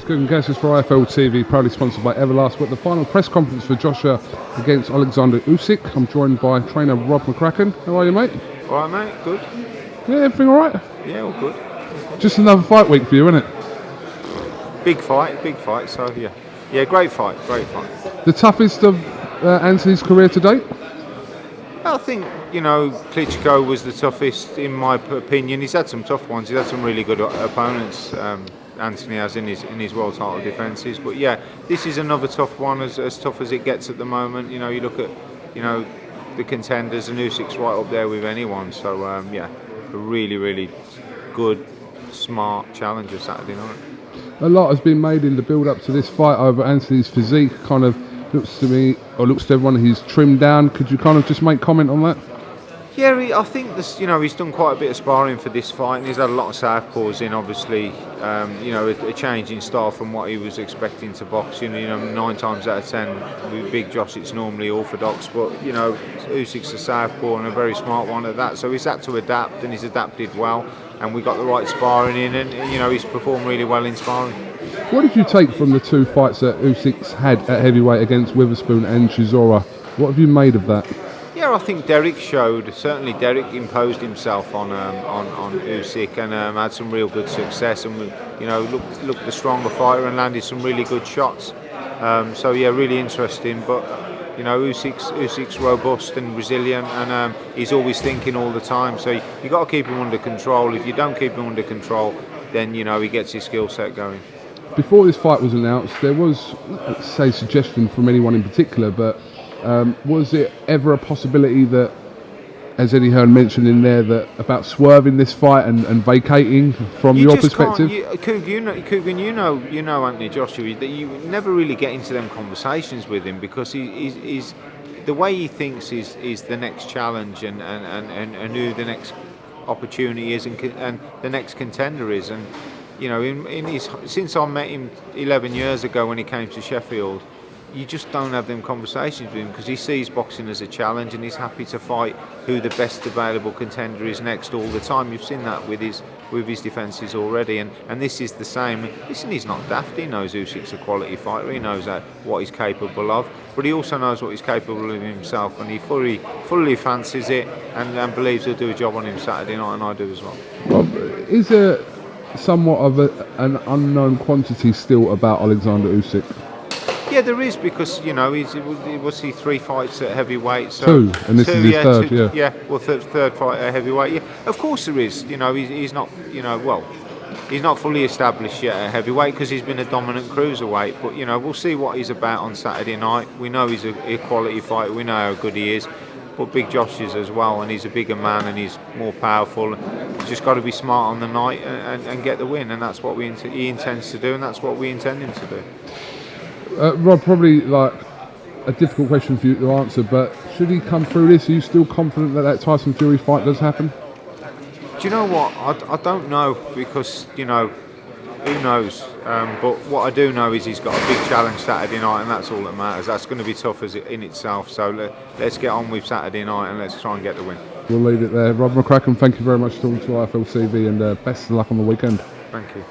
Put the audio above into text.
KUGAN CASSIUS for IFL TV, proudly sponsored by Everlast. We're at the final press conference for Joshua against Alexander Usyk. I'm joined by trainer Rob McCRACKEN. How are you, mate? All right, mate. Good. Yeah, everything all right? Yeah, all good. Just another fight week for you, isn't it? Big fight. So yeah, great fight. The toughest of Anthony's career to date? I think Klitschko was the toughest in my opinion. He's had some tough ones. He's had some really good opponents. Anthony has in his world title defences. But yeah, this is another tough one, as tough as it gets at the moment. You look at the contenders, and Usyk's right up there with anyone. So yeah, a really good, smart challenger Saturday night. A lot has been made in the build-up to this fight over Anthony's physique. Kind of looks to me, or looks to everyone, he's trimmed down. Could you kind of just make comment on that? Yeah, I think this, he's done quite a bit of sparring for this fight, and he's had a lot of southpaws in. Obviously, a change in style from what he was expecting to box. 9 times out of 10 with Big Josh, it's normally orthodox, but Usyk's a southpaw and a very smart one at that. So he's had to adapt, and he's adapted well. And we got the right sparring in, and he's performed really well in sparring. What did you take from the 2 fights that Usyk's had at heavyweight against Witherspoon and Chisora? What have you made of that? Yeah, I think Derek imposed himself on Usyk and had some real good success, and looked the stronger fighter and landed some really good shots. So yeah, really interesting. But Usyk's robust and resilient, and he's always thinking all the time. So you got to keep him under control. If you don't keep him under control, then he gets his skill set going. Before this fight was announced, there was, let's say, suggestion from anyone in particular, but was it ever a possibility that, as Eddie Hearn mentioned in there, that about swerving this fight and vacating from your perspective? KUGAN, you know Anthony Joshua, that you never really get into them conversations with him, because he's the way he thinks is the next challenge and who the next opportunity is and the next contender is. And since I met him 11 years ago when he came to Sheffield, you just don't have them conversations with him, because he sees boxing as a challenge, and he's happy to fight who the best available contender is next all the time. You've seen that with his defences already, and this is the same. Listen, he's not daft. He knows Usyk's a quality fighter. He knows what he's capable of, but he also knows what he's capable of himself, and he fully fancies it and believes he'll do a job on him Saturday night, and I do as well. Rob, is there somewhat of an unknown quantity still about Alexander Usyk? Yeah, there is, because was he 3 fights at heavyweight? So 2, and this is his third. Yeah, well, third fight at heavyweight. Yeah, of course there is. He's not. He's not fully established yet at heavyweight, because he's been a dominant cruiserweight. But we'll see what he's about on Saturday night. We know he's a quality fighter. We know how good he is. But Big Josh is as well, and he's a bigger man, and he's more powerful. He's just got to be smart on the night and get the win, and that's what he intends to do, and that's what we intend him to do. Rob, probably like a difficult question for you to answer, but should he come through this, are you still confident that Tyson Fury fight does happen? Do you know what? I don't know, because who knows? But what I do know is he's got a big challenge Saturday night, and that's all that matters. That's going to be tough in itself. So let's get on with Saturday night, and let's try and get the win. We'll leave it there. Rob McCRACKEN, thank you very much for talking to IFL TV, and best of luck on the weekend. Thank you.